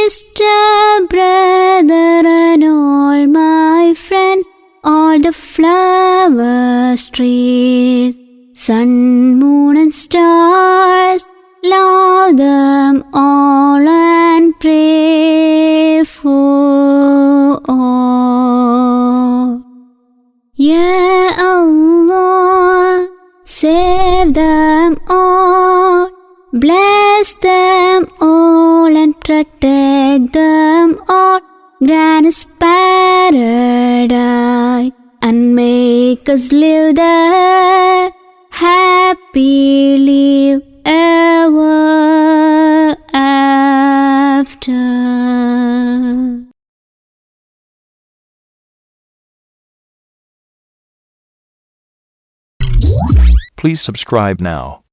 sister, brother, and all my friends, all the flowers, trees, sun, moon, and stars, love them all and pray for all. Ya Allah, save them all, bless them all and protect them all, grant us paradise and make us live there happily ever after. Please subscribe now.